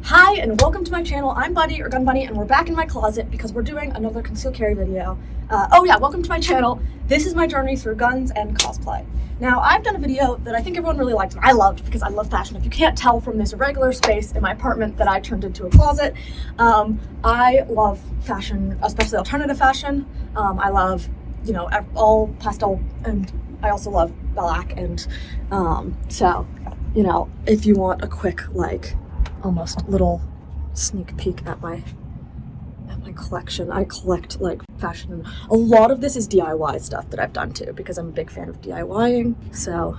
Hi and welcome to my channel. I'm Buddy or GunBunny and we're back in my closet because we're doing another concealed carry video. Welcome to my channel. This is my journey through guns and cosplay. Now I've done a video that I think everyone really liked and I loved because I love fashion. If you can't tell from this regular space in my apartment that I turned into a closet, I love fashion, especially alternative fashion. I love, all pastel, and I also love black, and if you want a quick almost little sneak peek at my collection. I collect fashion, and a lot of this is DIY stuff that I've done too because I'm a big fan of DIYing. So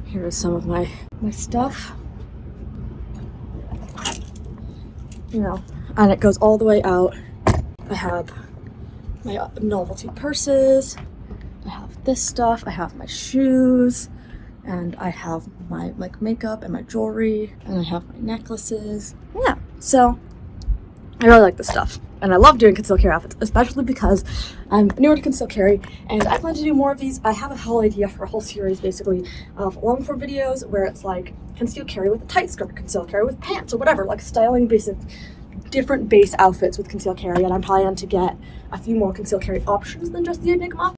here is some of my stuff. And it goes all the way out. I have my novelty purses. I have this stuff. I have my shoes. And I have my makeup and my jewelry, and I have my necklaces. Yeah, so I really like this stuff. And I love doing concealed carry outfits, especially because I'm newer to concealed carry, and I plan to do more of these. I have a whole idea for a whole series, basically, of long form videos where it's like concealed carry with a tight skirt, concealed carry with pants, or whatever, like styling basic different base outfits with concealed carry. And I'm planning to get a few more concealed carry options than just the Enigma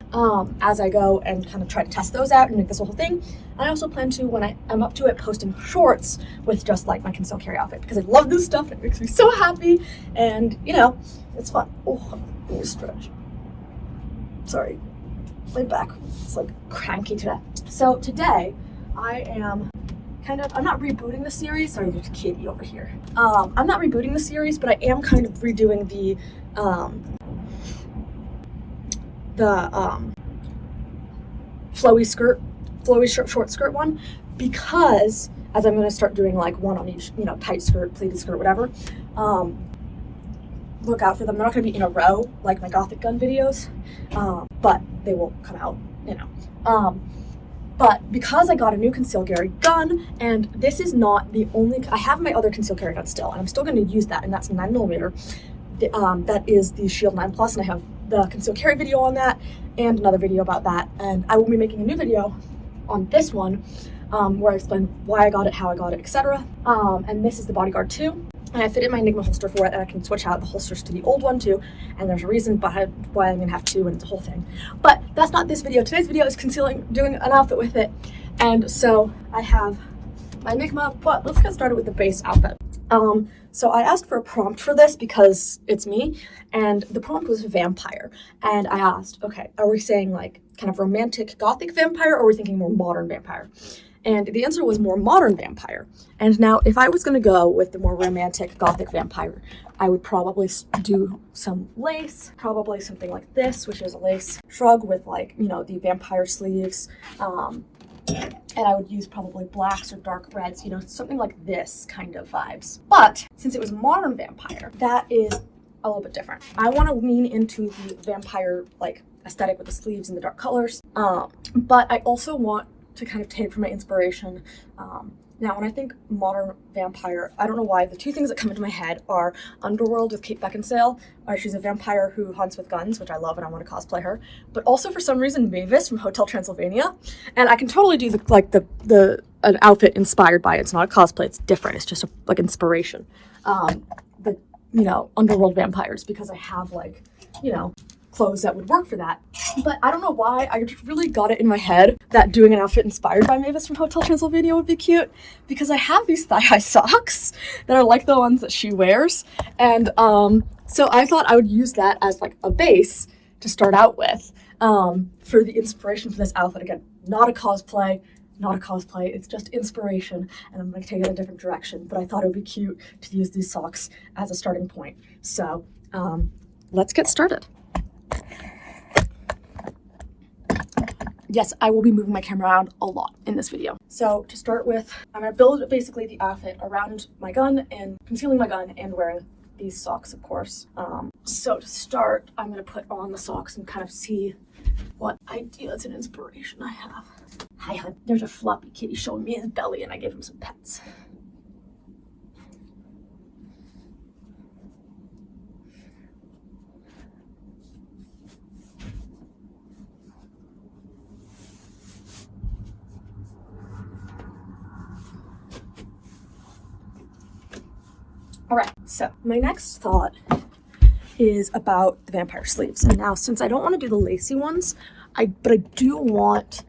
as I go and kind of try to test those out and make this whole thing. And I also plan to, when I'm up to it, posting shorts with just my concealed carry outfit because I love this stuff. It makes me so happy, and it's fun. Oh, let me stretch. Sorry, my back is cranky today. So today I am I'm not rebooting the series. Sorry, there's a kitty over here. I'm not rebooting the series, but I am kind of redoing the flowy short skirt one, because as I'm going to start doing one on each, tight skirt, pleated skirt, whatever. Look out for them. They're not going to be in a row like my Gothic gun videos, but they will come out, But because I got a new concealed carry gun, and this is not the only, I have my other concealed carry gun still, and I'm still going to use that, and that's 9mm. That is the Shield 9 Plus, and I have the concealed carry video on that, and another video about that, and I will be making a new video on this one, where I explain why I got it, how I got it, etc. And this is the Bodyguard 2. And I fit in my Enigma holster for it, and I can switch out the holsters to the old one too. And there's a reason behind why I'm gonna have two, and it's a whole thing. But that's not this video. Today's video is doing an outfit with it. And so I have my Enigma, but let's get started with the base outfit. So I asked for a prompt for this because it's me, and the prompt was vampire. And I asked, okay, are we saying kind of romantic Gothic vampire, or are we thinking more modern vampire? And the answer was more modern vampire. And now, if I was going to go with the more romantic Gothic vampire, I would probably do some lace, probably something like this, which is a lace shrug with the vampire sleeves. And I would use probably blacks or dark reds, something like this kind of vibes. But since it was modern vampire, that is a little bit different. I want to lean into the vampire aesthetic with the sleeves and the dark colors. But I also want to kind of take from my inspiration. Now, when I think modern vampire, I don't know why, the two things that come into my head are Underworld with Kate Beckinsale. She's a vampire who hunts with guns, which I love and I want to cosplay her. But also, for some reason, Mavis from Hotel Transylvania. And I can totally do an outfit inspired by it. It's not a cosplay, it's different. It's just inspiration. Underworld vampires, because I have clothes that would work for that. But I don't know why, I just really got it in my head that doing an outfit inspired by Mavis from Hotel Transylvania would be cute, because I have these thigh-high socks that are like the ones that she wears, and so I thought I would use that as a base to start out with for the inspiration for this outfit. Again, not a cosplay, it's just inspiration, and I'm going to take it a different direction, but I thought it would be cute to use these socks as a starting point. So let's get started. Yes, I will be moving my camera around a lot in this video. So to start with, I'm going to build basically the outfit around my gun and concealing my gun and wearing these socks, of course. So to start, I'm going to put on the socks and kind of see what ideas and inspiration I have. Hi, hon. There's a floppy kitty showing me his belly, and I gave him some pets. All right, so my next thought is about the vampire sleeves. And now, since I don't want to do the lacy ones, but I do want,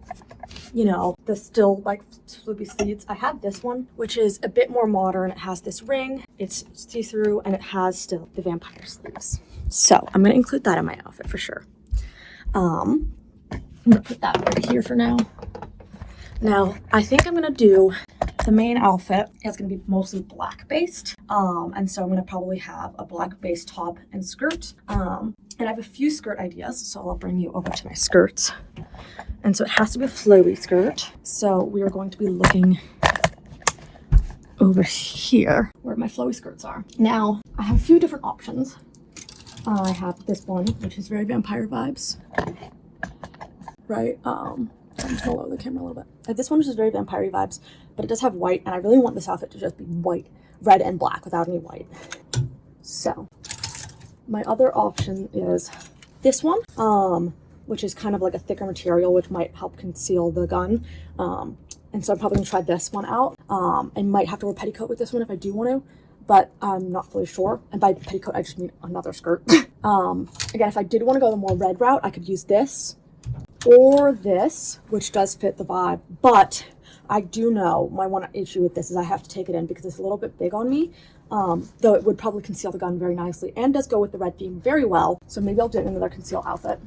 you know, the still like swoopy sleeves. I have this one, which is a bit more modern. It has this ring, it's see-through, and it has still the vampire sleeves. So I'm gonna include that in my outfit for sure. I'm gonna put that right here for now. Now, I think I'm gonna do the main outfit. It's gonna be mostly black based. And so I'm gonna probably have a black based top and skirt. And I have a few skirt ideas, so I'll bring you over to my skirts. And so it has to be a flowy skirt. So we are going to be looking over here where my flowy skirts are. Now, I have a few different options. I have this one, which is very vampire vibes, right? I'm just gonna lower the camera a little bit. I have this one, which is very vampire vibes, but it does have white, and I really want this outfit to just be white, red and black without any white. So my other option is this one, which is kind of like a thicker material, which might help conceal the gun. And so I'm probably gonna try this one out. I might have to wear a petticoat with this one if I do want to, but I'm not fully sure. And by petticoat, I just mean another skirt. Again, if I did want to go the more red route, I could use this or this, which does fit the vibe. But I do know my one issue with this is I have to take it in because it's a little bit big on me. Though it would probably conceal the gun very nicely and does go with the red theme very well. So maybe I'll do another conceal outfit.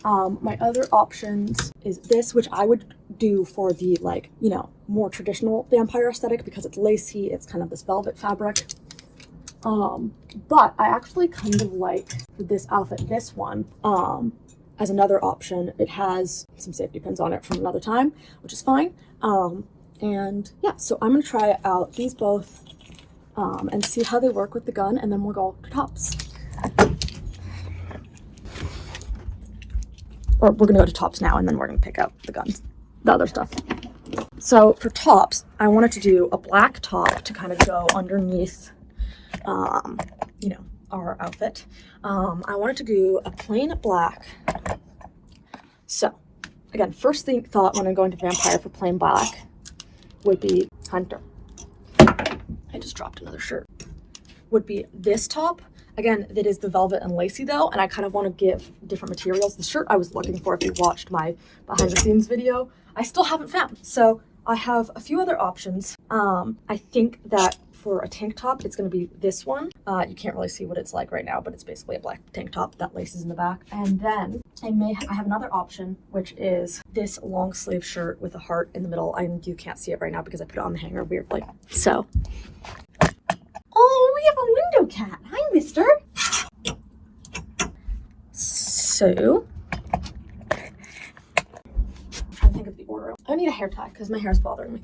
My other options is this, which I would do for the, like, you know, more traditional vampire aesthetic because it's lacy, it's kind of this velvet fabric. But I actually kind of like for this outfit, this one, as another option. It has some safety pins on it from another time, which is fine. And yeah, so I'm gonna try out these both and see how they work with the gun, and then we'll go to tops. Or we're gonna go to tops now, and then we're gonna pick out the guns, the other stuff. So for tops, I wanted to do a black top to kind of go underneath, you know, our outfit. I wanted to do a plain black. So again, first thought when I'm going to vampire for plain black would be Hunter. I just dropped another shirt. Would be this top. Again, that is the velvet and lacy though, and I kind of want to give different materials. The shirt I was looking for, if you watched my behind the scenes video, I still haven't found. So I have a few other options. I think that for a tank top, it's going to be this one. You can't really see what it's like right now, but it's basically a black tank top that laces in the back. And then I have another option, which is this long sleeve shirt with a heart in the middle. You can't see it right now because I put it on the hanger weirdly. So. Oh, we have a window cat. Hi, mister. So, I'm trying to think of the order. I need a hair tie because my hair is bothering me.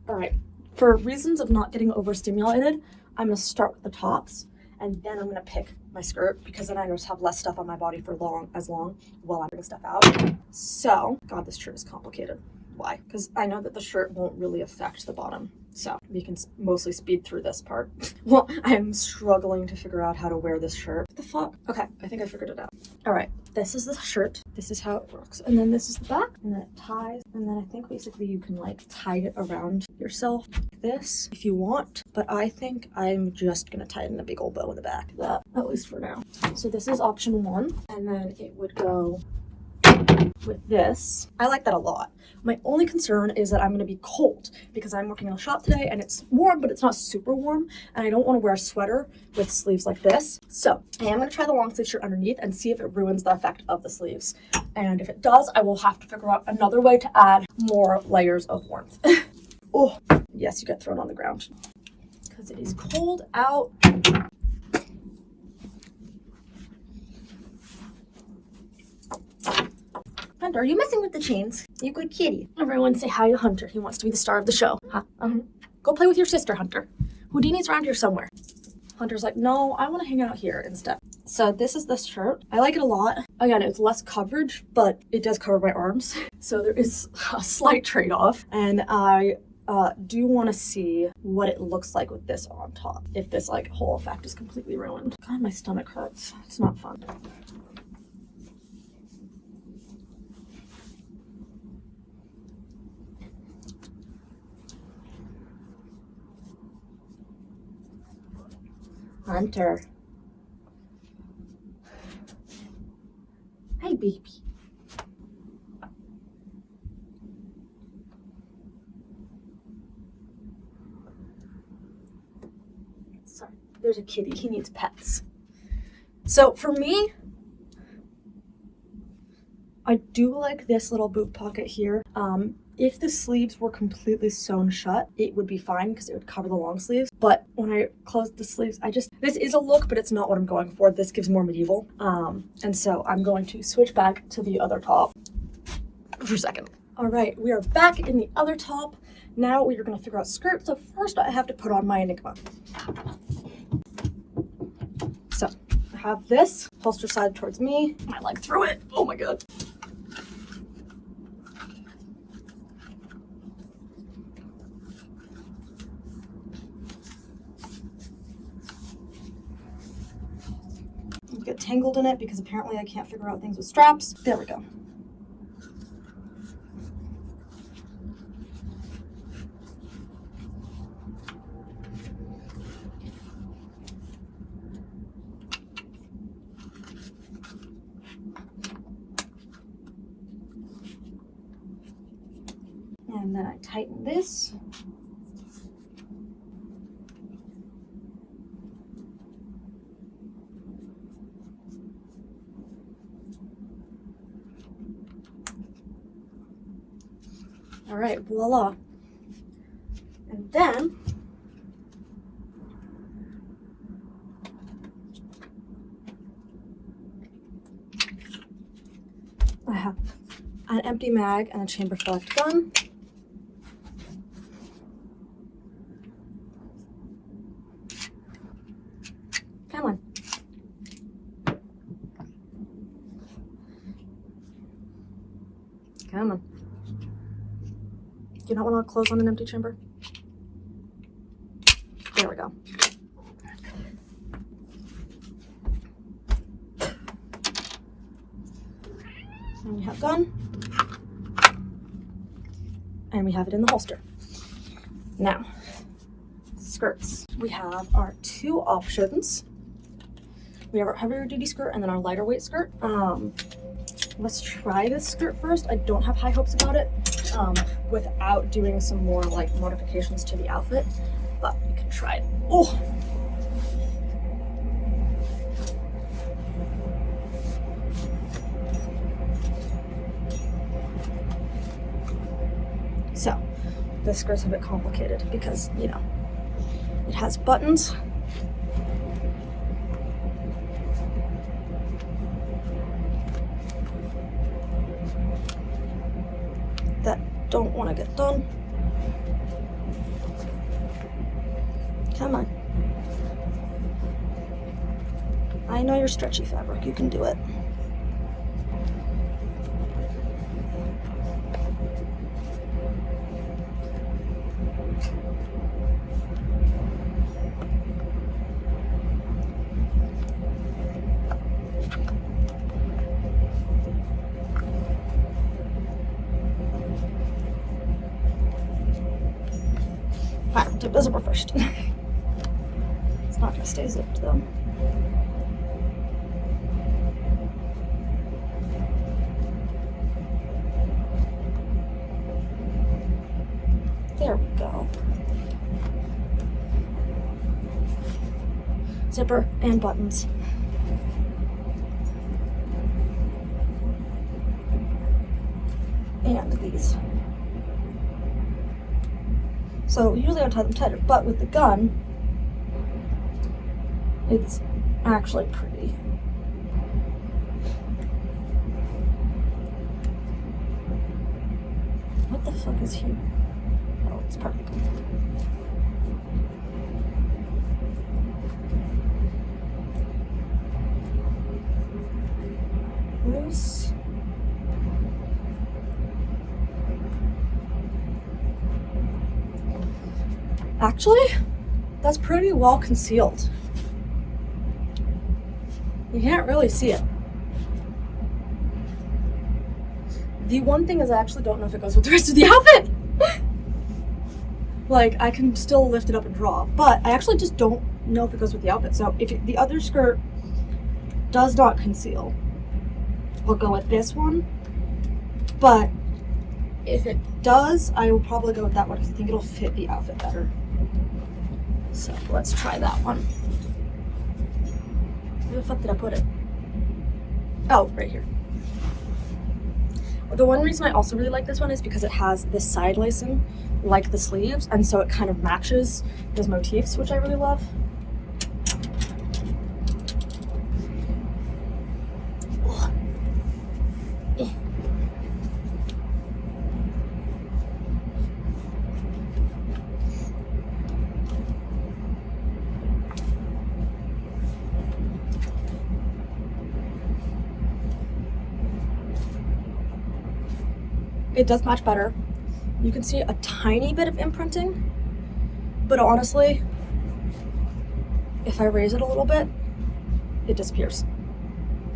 All right, for reasons of not getting overstimulated, I'm gonna start with the tops, and then I'm gonna pick my skirt because then I just have less stuff on my body for long while I'm bringing stuff out. So, God, this shirt is complicated. Why? Because I know that the shirt won't really affect the bottom, so we can mostly speed through this part. Well, I am struggling to figure out how to wear this shirt. What the fuck? Okay, I think I figured it out. All right, this is the shirt. This is how it works. And then this is the back, and then it ties. And then I think basically you can like tie it around yourself like this if you want. But I think I'm just gonna tie it in a big old bow in the back. That, at least for now. So this is option one, and then it would go with this. I like that a lot. My only concern is that I'm going to be cold because I'm working in a shop today and it's warm, but it's not super warm, and I don't want to wear a sweater with sleeves like this. So I am going to try the long sleeve shirt underneath and see if it ruins the effect of the sleeves. And if it does, I will have to figure out another way to add more layers of warmth. Oh, yes, you get thrown on the ground because it is cold out. Hunter, are you messing with the chains? You good kitty. Everyone say hi to Hunter. He wants to be the star of the show. Huh? Go play with your sister, Hunter. Houdini's around here somewhere. Hunter's like, no, I want to hang out here instead. So this is this shirt. I like it a lot. Again, it's less coverage, but it does cover my arms. So there is a slight trade-off. And I do want to see what it looks like with this on top. If this like whole effect is completely ruined. God, my stomach hurts. It's not fun. Hunter. Hi, baby. Sorry, there's a kitty. He needs pets. So for me, I do like this little boot pocket here. If the sleeves were completely sewn shut, it would be fine because it would cover the long sleeves. But when I close the sleeves, this is a look, but it's not what I'm going for. This gives more medieval. And so I'm going to switch back to the other top for a second. All right, we are back in the other top. Now we are going to figure out skirt. So first I have to put on my Enigma. So I have this holster side towards me. My leg through it. Oh my God. Get tangled in it because apparently I can't figure out things with straps. There we go. And then I tighten this. All right, voila. And then I have an empty mag and a chamber select gun. Come on. Come on. Do you not want to close on an empty chamber? There we go. And we have gun. And we have it in the holster. Now, skirts. We have our two options. We have our heavier duty skirt and then our lighter weight skirt. Let's try this skirt first. I don't have high hopes about it. Without doing some more like modifications to the outfit, but we can try it. Oh! So, this skirt's a bit complicated because, you know, it has buttons. That don't want to get done. Come on. I know you're stretchy fabric. You can do it. Fine, tip the zipper first. It's not gonna stay zipped though. There we go. Zipper and buttons. And these. So usually I tie them tighter, but with the gun, it's actually pretty. What the fuck is here? Oh, it's part of the gun. Loose. Actually, that's pretty well concealed. You can't really see it. The one thing is I actually don't know if it goes with the rest of the outfit. like I can still lift it up and draw, but I actually just don't know if it goes with the outfit. So if the other skirt does not conceal, we'll go with this one, but if it does, I will probably go with that one because I think it'll fit the outfit better. So let's try that one. Where the fuck did I put it? Oh, right here. The one reason I also really like this one is because it has this side lacing like the sleeves, and so it kind of matches those motifs, which I really love. It does match better. You can see a tiny bit of imprinting, but honestly, if I raise it a little bit, it disappears.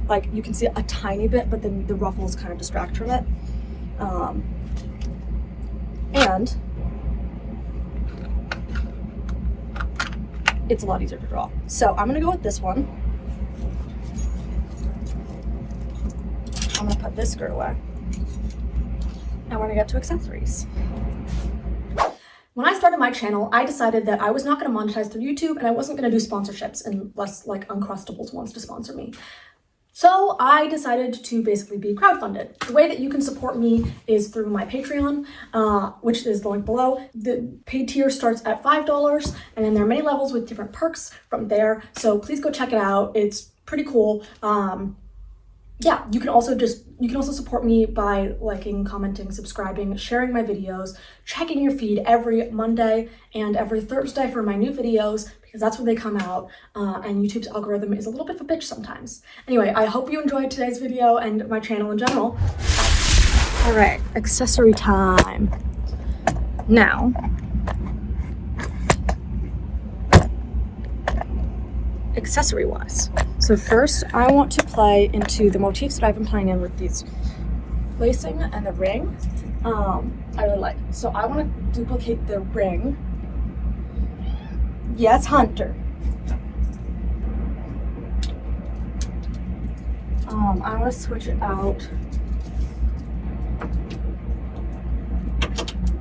Like you can see a tiny bit, but then the ruffles kind of distract from it. And it's a lot easier to draw. So I'm gonna go with this one. I'm gonna put this skirt away. And we're gonna get to accessories. When I started my channel, I decided that I was not gonna monetize through YouTube and I wasn't gonna do sponsorships unless like Uncrustables wants to sponsor me. So I decided to basically be crowdfunded. The way that you can support me is through my Patreon, which is the link below. The paid tier starts at $5, and then there are many levels with different perks from there. So please go check it out. It's pretty cool. Yeah, you can also support me by liking, commenting, subscribing, sharing my videos, checking your feed every Monday and every Thursday for my new videos, because that's when they come out, and YouTube's algorithm is a little bit of a bitch sometimes. Anyway, I hope you enjoyed today's video and my channel in general. All right, accessory time. Now, accessory-wise. So first, I want to play into the motifs that I've been playing in with these lacing and the ring. I really like. So I want to duplicate the ring. Yes, Hunter. I want to switch it out.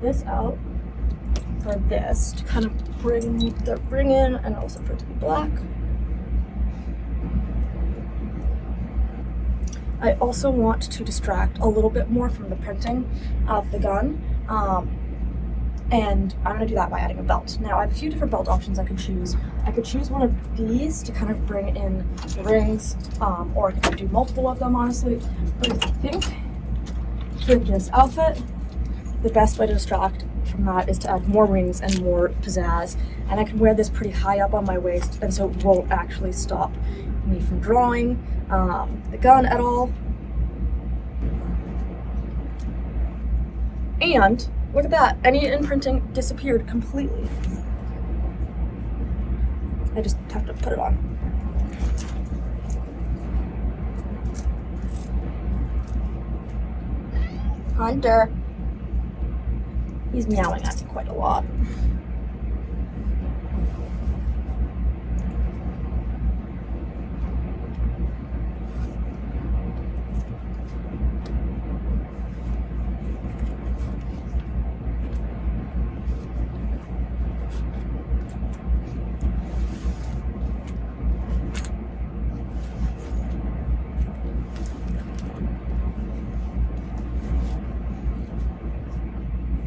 This out for this to kind of bring the ring in, and also for it to be black. I also want to distract a little bit more from the printing of the gun, and I'm gonna do that by adding a belt. Now I have a few different belt options I could choose. I could choose one of these to kind of bring in the rings, or I could do multiple of them, honestly. But I think for this outfit, the best way to distract from that is to add more rings and more pizzazz, and I can wear this pretty high up on my waist, and so it won't actually stop me from drawing the gun at all. And look at that, any imprinting disappeared completely. I just have to put it on. Hunter. He's meowing at me quite a lot.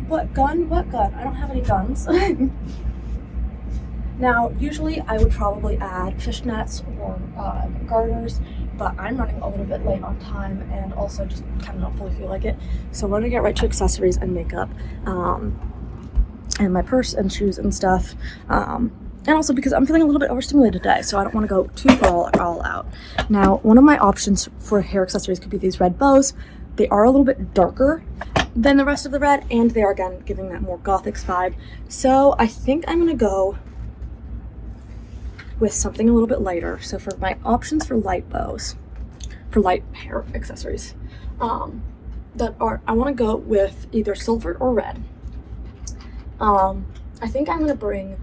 What gun? What gun? I don't have any guns. Now, usually I would probably add fishnets or garters, but I'm running a little bit late on time and also just kind of don't fully feel like it. So we're gonna get right to accessories and makeup, and my purse and shoes and stuff. And also because I'm feeling a little bit overstimulated today, so I don't want to go too far all out. Now, one of my options for hair accessories could be these red bows. They are a little bit darker than the rest of the red, and they are again giving that more gothic vibe. So I think I'm gonna go with something a little bit lighter. So for my options for light bows, for light hair accessories, I want to go with either silver or red. I think I'm gonna bring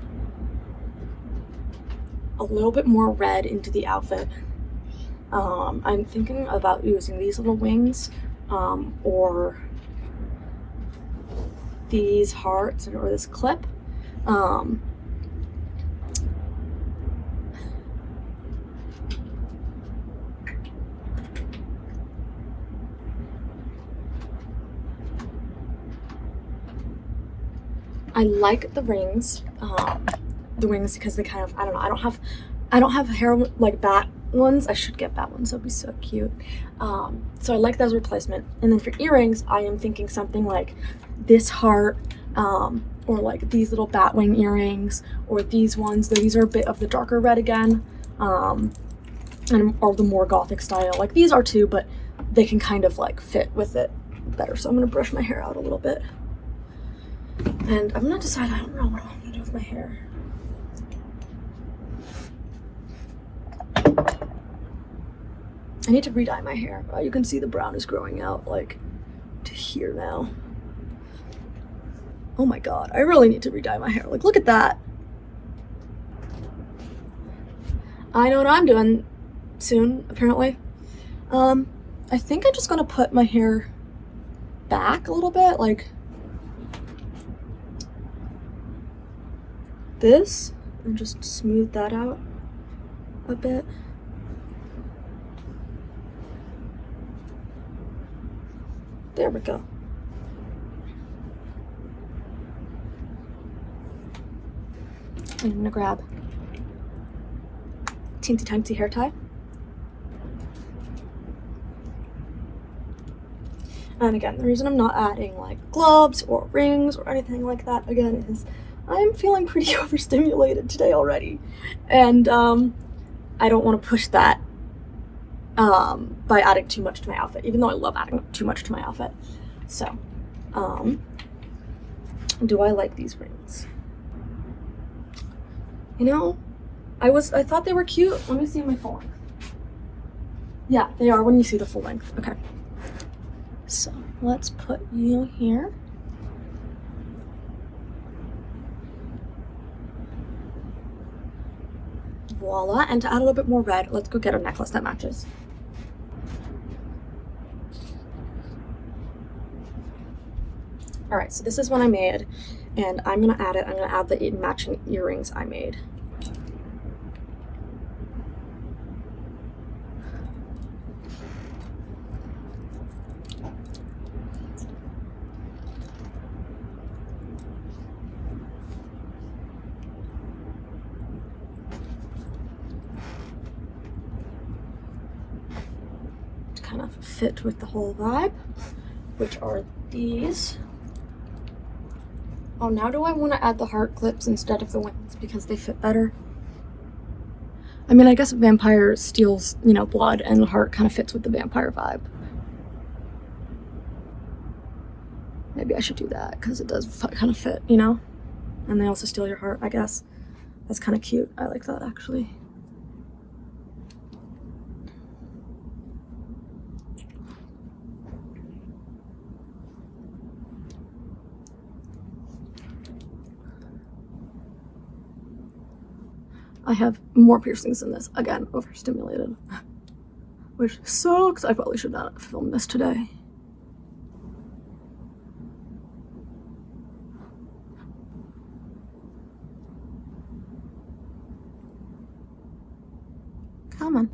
a little bit more red into the outfit. I'm thinking about using these little wings, or these hearts, or this clip. I like the rings, because they kind of, I don't know, I don't have hair like bat ones. I should get bat ones, that'd be so cute. So I like that as a replacement. And then for earrings, I am thinking something like this heart, or like these little bat wing earrings, or these ones. These are a bit of the darker red again, or the more gothic style. Like these are too, but they can kind of like fit with it better. So I'm gonna brush my hair out a little bit. And I'm gonna decide, I don't know what I'm gonna do with my hair. I need to re-dye my hair. You can see the brown is growing out like to here now. Oh my god, I really need to re-dye my hair. Like, look at that. I know what I'm doing soon, apparently. I think I'm just gonna put my hair back a little bit, like this, and just smooth that out a bit. There we go. I'm gonna grab teensy tiny hair tie. And again, the reason I'm not adding like gloves or rings or anything like that, again, is I'm feeling pretty overstimulated today already. And I don't want to push that by adding too much to my outfit, even though I love adding too much to my outfit. So, do I like these rings? You know, I thought they were cute. Let me see my full length. Yeah, they are when you see the full length. Okay. So let's put you here. Voila. And to add a little bit more red, let's go get a necklace that matches. All right, so this is what I made, and I'm gonna add it. I'm gonna add the matching earrings I made. To kind of fit with the whole vibe, which are these. Oh, now do I want to add the heart clips instead of the wings because they fit better? I mean, I guess a vampire steals, you know, blood, and the heart kind of fits with the vampire vibe. Maybe I should do that because it does kind of fit, you know? And they also steal your heart, I guess. That's kind of cute. I like that, actually. I have more piercings than this. Again, overstimulated. Which sucks. I probably should not have filmed this today. Come on.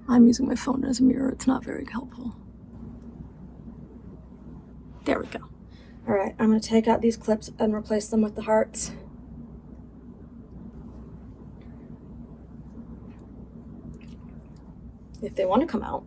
I'm using my phone as a mirror. It's not very helpful. There we go. All right, I'm gonna take out these clips and replace them with the hearts. If they want to come out.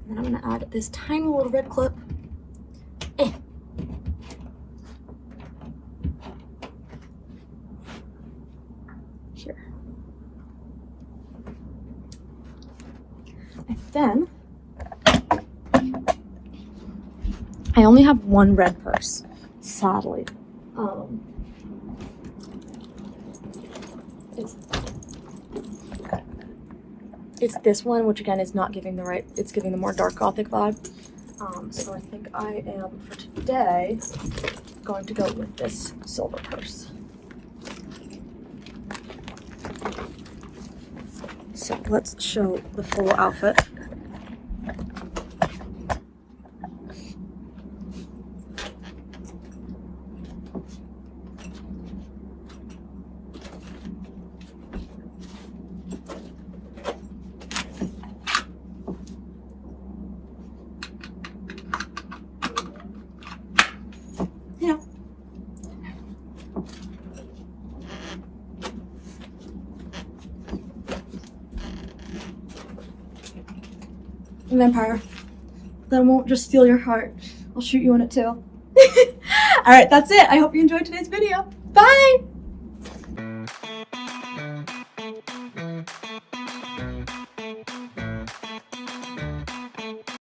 And then I'm gonna add this tiny little red clip. Here. And then I only have one red purse, sadly. It's this one, which again is not giving the right, it's giving the more dark gothic vibe. So I think I am, for today, going to go with this silver purse. So let's show the full outfit. Yeah. Vampire. That won't just steal your heart. I'll shoot you in it too. Alright, that's it. I hope you enjoyed today's video. Bye!